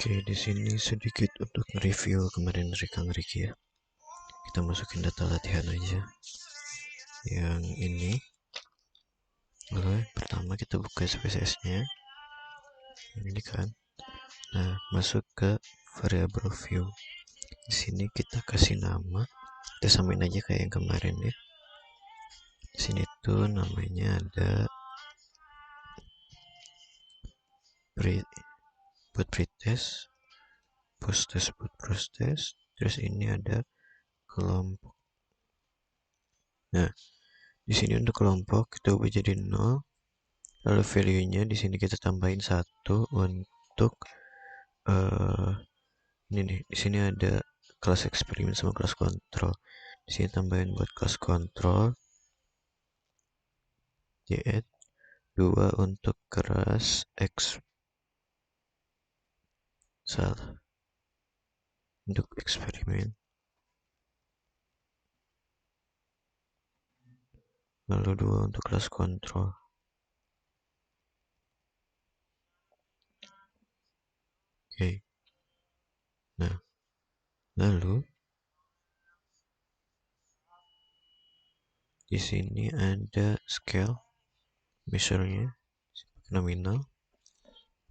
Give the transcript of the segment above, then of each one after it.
Oke, di sini sedikit untuk review kemarin dari Kang Riki ya. Kita masukin data latihan aja. Yang ini. Oke, pertama kita buka SPSS-nya. Ini kan. Nah, masuk ke variable view. Di sini kita kasih nama. Kita samain aja kayak yang kemarin ya. Di sini tuh namanya ada buat pretest, post-test buat post-test. Terus ini ada kelompok. Nah, di sini untuk kelompok kita ubah jadi 0. Lalu value-nya di sini kita tambahin 1 untuk ini nih. Di sini ada kelas eksperimen sama kelas kontrol. Di sini tambahin buat kelas kontrol. Di add 2 untuk kelas salah. Untuk eksperimen. Lalu 2 untuk kelas kontrol. Oke. Nah, lalu di sini ada scale measure-nya nominal.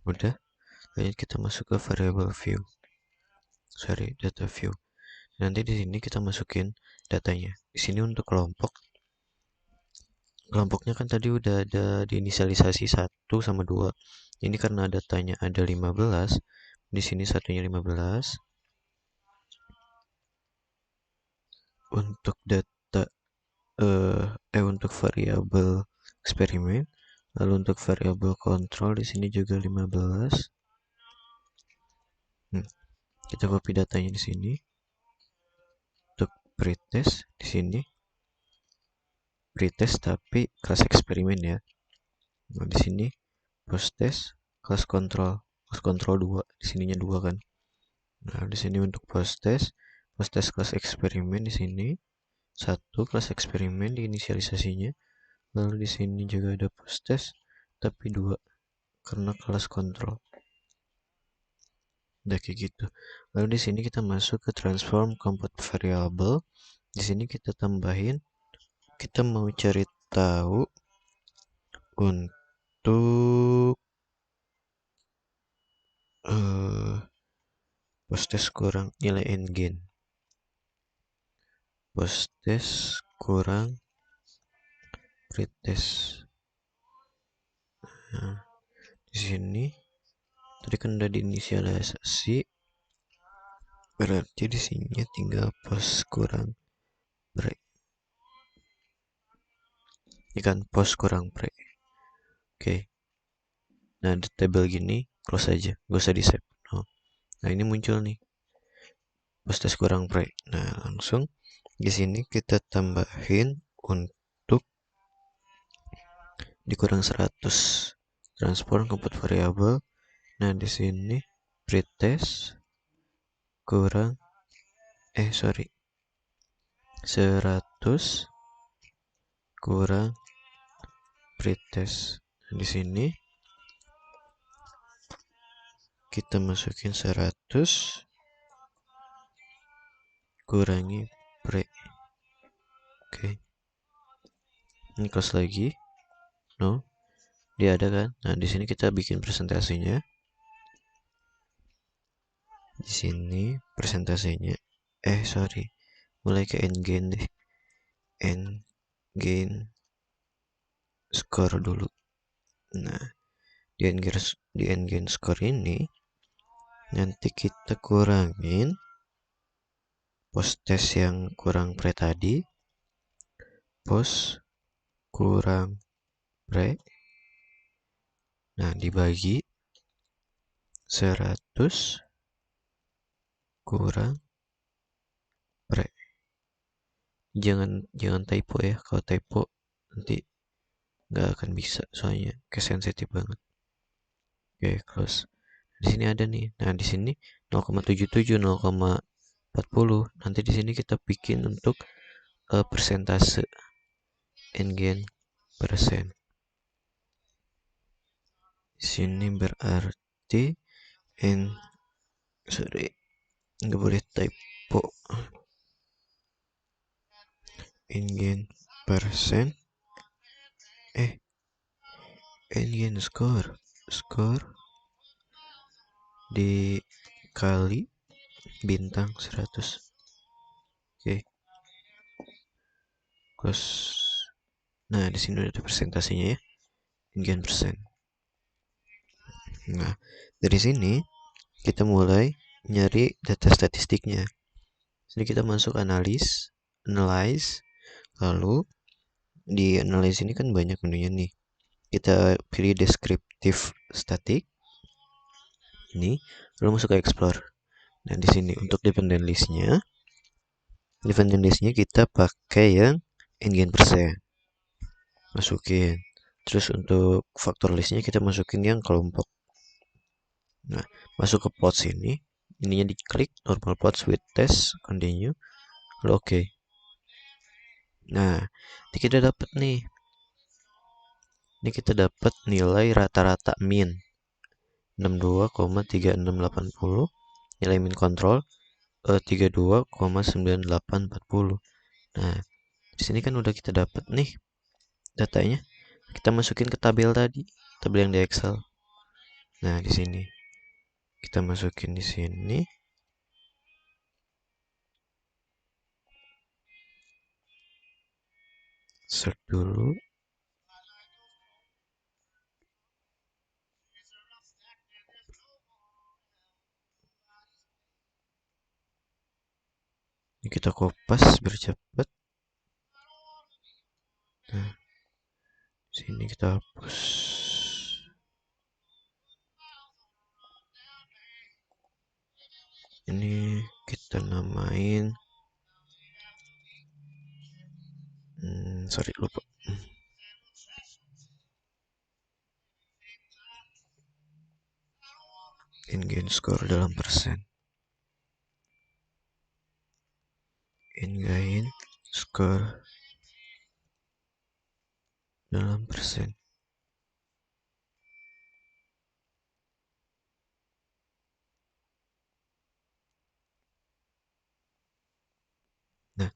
Udah. Lanjut kita masuk ke variable view. Data view. Nanti di sini kita masukin datanya. Di sini untuk kelompok. Kelompoknya kan tadi udah ada diinisialisasi 1 sama 2. Ini karena datanya ada 15, di sini satunya 15. Untuk data untuk variabel eksperimen, lalu untuk variabel kontrol di sini juga 15. Kita copy datanya di sini. Untuk pretest di sini pretest tapi kelas eksperimen ya. Nah, di sini post test kelas kontrol 2, di sininya 2 kan. Nah, di sini untuk post test kelas eksperimen di sini 1 kelas eksperimen di inisialisasinya. Lalu di sini juga ada post test tapi 2 karena kelas kontrol. Udah kayak gitu. Lalu di sini kita masuk ke transform compute variable. Di sini kita tambahin, kita mau cari tahu untuk post test kurang nilai n-gain. Post test kurang pretest. Nah, di sini tadi kan udah diinisialisasi, berarti di sini tinggal post kurang pre. Ini kan post kurang pre. Oke. Nah, di tabel gini close aja, gak usah di save. Nah, ini muncul nih post test kurang pre. Nah, langsung di sini kita tambahin untuk dikurang 100 transform compute variable. Nah, di sini pretest kurang 100 kurang pretest. Nah, di sini kita masukin 100 kurangi pre. Oke. Ini close lagi. No. Dia ada kan? Nah, di sini kita bikin presentasinya. Di sini presentasinya mulai ke n-gain deh. N-gain score dulu. Nah, di n-gain score ini nanti kita kurangin post test yang kurang pre tadi, post kurang pre. Nah, dibagi 100 kurang pre. Jangan typo ya. Kalau typo nanti nggak akan bisa, soalnya sensitif banget. Oke, close. Di sini ada nih. Nah, di sini 0,77, 0,40. Nanti di sini kita bikin untuk persentase n-gain persen. Di sini berarti sorry, nggak boleh typo. Ingin persen ingin skor dikali bintang 100. Oke, close. Nah, di sini udah ada persentasenya ya, ingin persen. Nah, dari sini kita mulai nyari data statistiknya. Jadi kita masuk analyze, lalu di analyze ini kan banyak menunya nih. Kita pilih descriptive static ini, lalu masuk ke explore. Nah, di sini untuk dependent listnya kita pakai yang ingin persen, masukin. Terus untuk faktor listnya kita masukin yang kelompok. Nah, masuk ke plots ini, ininya diklik normal plots with test, continue, lalu oke. Nah, ini kita dapat nih. Ini kita dapat nilai rata-rata min 62,3680, nilai min kontrol 32,9840. Nah, di sini kan udah kita dapat nih datanya. Kita masukin ke tabel tadi, tabel yang di Excel. Nah, di sini kita masukin di sini. Search dulu. Ini kita kopas biar cepat. Nah, sini kita hapus. Ini kita namain sorry lupa. In-gain score dalam persen. In-gain score dalam persen. Nah,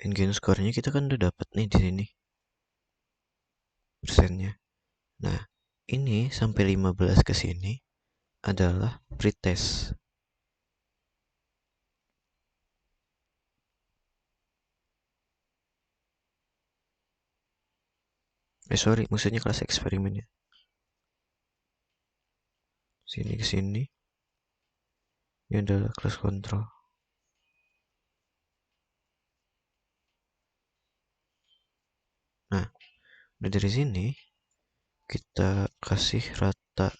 in-gain score-nya kita kan udah dapat nih di sini persennya. Nah, ini sampai 15 ke sini adalah pretest. Sorry, maksudnya kelas eksperimen ya. Sini ke sini. Ini adalah kelas kontrol. Nah, dari sini kita kasih rata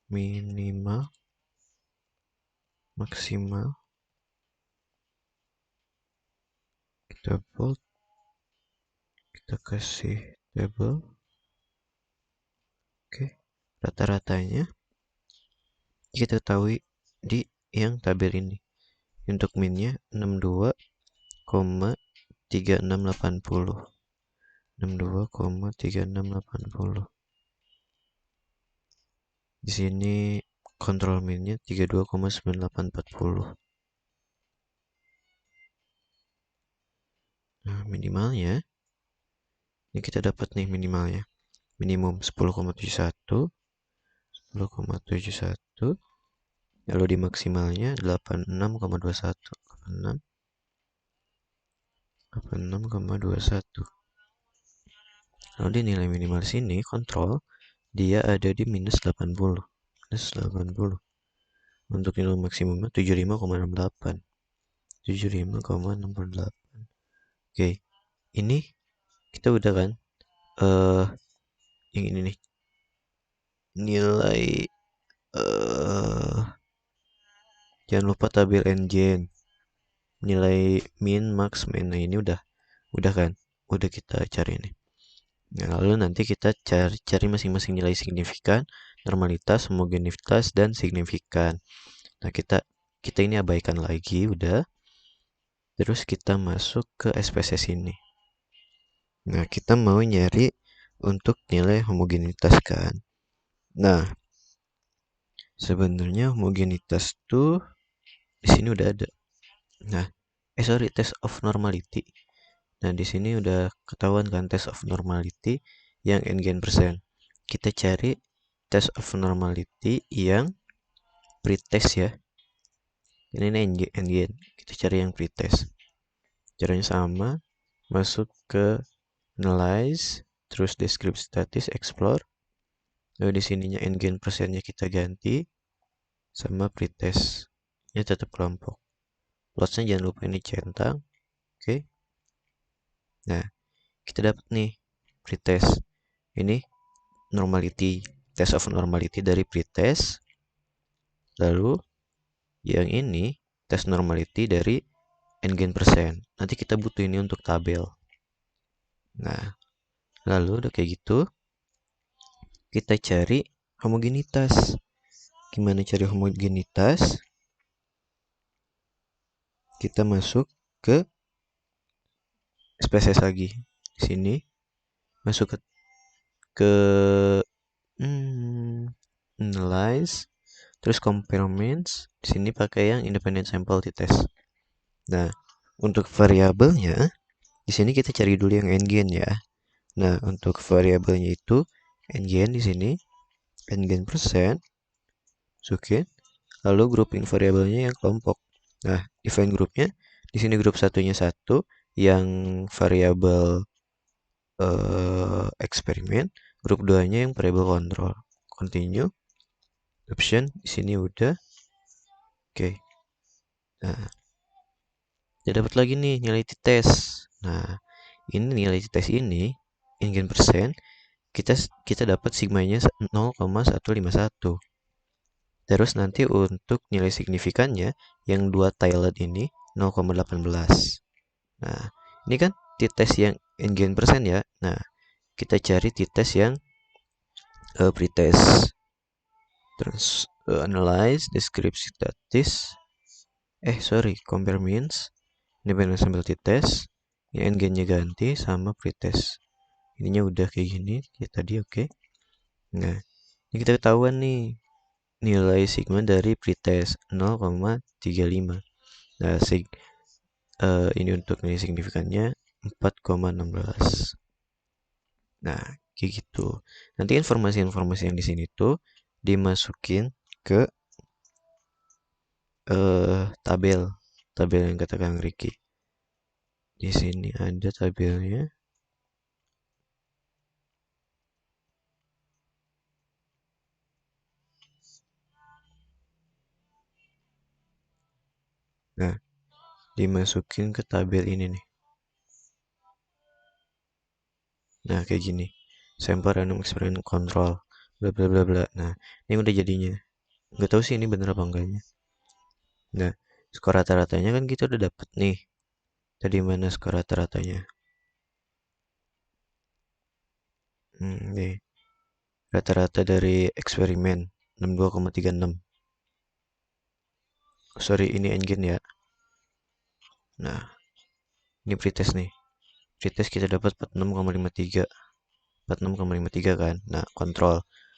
minimal maksimal, kita bold, kita kasih table. Oke, rata-ratanya kita ketahui di yang tabel ini. Untuk minnya 62,3680. 62,3680. Di sini kontrol minnya 32,9840. Nah, minimalnya ini kita dapat nih minimalnya. Minimum 10,71, 10,71. Lalu di maksimalnya 86,21, 86,21. Lalu di nilai minimal sini kontrol dia ada di minus 80. Minus 80. Untuk nilai maksimumnya 75,68. 75,68. Oke. Ini kita udah kan yang ini nih. Nilai jangan lupa tabel engine. Nilai min, max, min. Nah, ini udah kan? Udah kita cari nih. Nah, lalu nanti kita cari masing-masing nilai signifikan, normalitas, homogenitas, dan signifikan. Nah, kita ini abaikan lagi, udah. Terus kita masuk ke SPSS ini. Nah, kita mau nyari untuk nilai homogenitas kan. Nah, Sebenarnya homogenitas tuh di sini udah ada. Nah, sorry, test of normality. Nah, di sini udah ketahuan kan test of normality yang n-gain persen. Kita cari test of normality yang pretest ya. Ini n-gain. Kita cari yang pretest. Caranya sama, masuk ke analyze, terus description status, explore. Lalu di sininya n-gain persennya kita ganti sama pretest. Ini tetap kelompok. Plotsnya jangan lupa ini centang. Oke. Nah, kita dapat nih pretest. Ini normality, test of normality dari pretest. Lalu yang ini test normality dari n-gain persen. Nanti kita butuh ini untuk tabel. Nah, lalu udah kayak gitu, kita cari homogenitas. Gimana cari homogenitas? Kita masuk ke spesies lagi. Di sini masuk ke analyze, terus complements. Di sini pakai yang independent sample t-test. Nah, untuk variabelnya di sini kita cari dulu yang n-gain ya. Nah, untuk variabelnya itu n-gain di sini n-gain persen. Masukin. Lalu grouping variabelnya yang kelompok. Nah, define grupnya di sini grup satunya 1 yang variabel eksperimen, grup 2-nya yang variabel kontrol. Continue. Option di sini udah. Oke. Nah, kita dapat lagi nih nilai t-test. Nah, ini nilai t-test ini n-gain persen kita dapat sigmanya 0,151. Terus nanti untuk nilai signifikannya yang dua tiled ini 0,18. Nah, ini kan t-test yang n-gain persen ya. Nah, kita cari t-test yang pretest. Terus analyze, description status. Compare means. Independent sample t-test. Yang n-gainnya ganti sama pretest. Ininya udah kayak gini kayak tadi, oke. Nah, ini kita ketahuan nih nilai sigma dari pretest 0,35. Nah, ini untuk nilai signifikannya 4,16. Nah, kayak gitu. Nanti informasi-informasi yang di sini tuh dimasukin ke tabel yang kata Kang Riki. Di sini ada tabelnya. Nah, dimasukin ke tabel ini nih. Nah, kayak gini. Sample random experiment control. Bla bla bla bla. Nah, ini udah jadinya. Nggak tahu sih ini bener apa enggaknya. Nah, skor rata-ratanya kan kita udah dapet nih. Tadi mana skor rata-ratanya? Nih. Rata-rata dari eksperimen 62,36. Sorry, ini n-gain ya. Nah, ini pretest nih. Pretest kita dapat 46,53. 46,53 kan. Nah,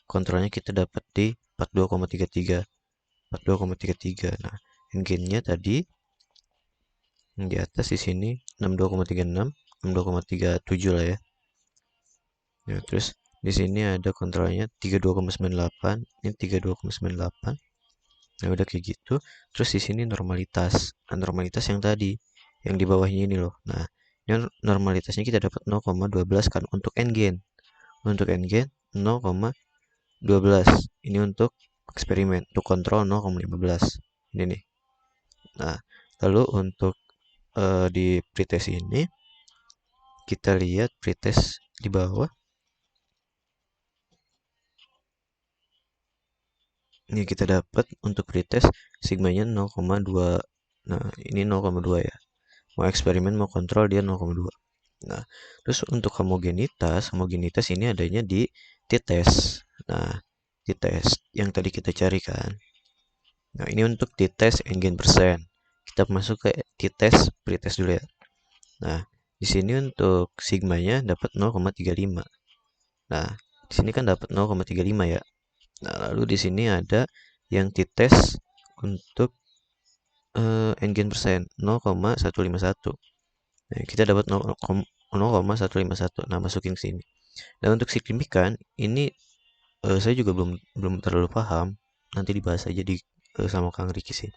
kontrolnya kita dapat di 42,33. 42,33. Nah, n-gainnya tadi yang di atas di sini 62,36, 62,37 lah ya. Nah, terus di sini ada kontrolnya 32,98, ini 32,98. Nah, udah kayak gitu. Terus di sini normalitas. Nah, normalitas yang tadi, yang di bawahnya ini loh. Nah, ini normalitasnya kita dapat 0,12 kan untuk n-gain. Untuk n-gain 0,12. Ini untuk eksperimen, untuk kontrol 0,15. Ini nih. Nah, lalu untuk di pretest ini kita lihat pretest di bawah. Ini kita dapat untuk pretest sigmanya 0,2. Nah, ini 0,2 ya. Mau eksperimen mau kontrol dia 0,2. Nah, terus untuk homogenitas ini adanya di t-test. Nah, t-test yang tadi kita cari kan. Nah, ini untuk t-test n-gain persen. Kita masuk ke t-test pretest dulu ya. Nah, di sini untuk sigmanya dapat 0,35. Nah, di sini kan dapat 0,35 ya. Nah, lalu di sini ada yang t-test untuk n-gain persen 0,151. Nah, kita dapat 0,151. Nah, masukin ke sini. Dan untuk signifikan ini saya juga belum terlalu paham. Nanti dibahas aja sama Kang Riki sih.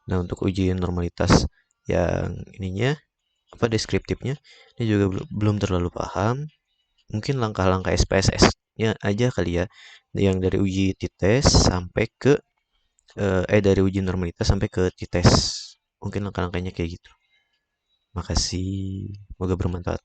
Nah, untuk ujian normalitas yang ininya apa deskriptifnya ini juga belum terlalu paham. Mungkin langkah-langkah SPSS-nya aja kali ya, yang dari uji t-test sampai ke dari uji normalitas sampai ke t-test. Mungkin langkah-langkahnya kayak gitu. Makasih, semoga bermanfaat.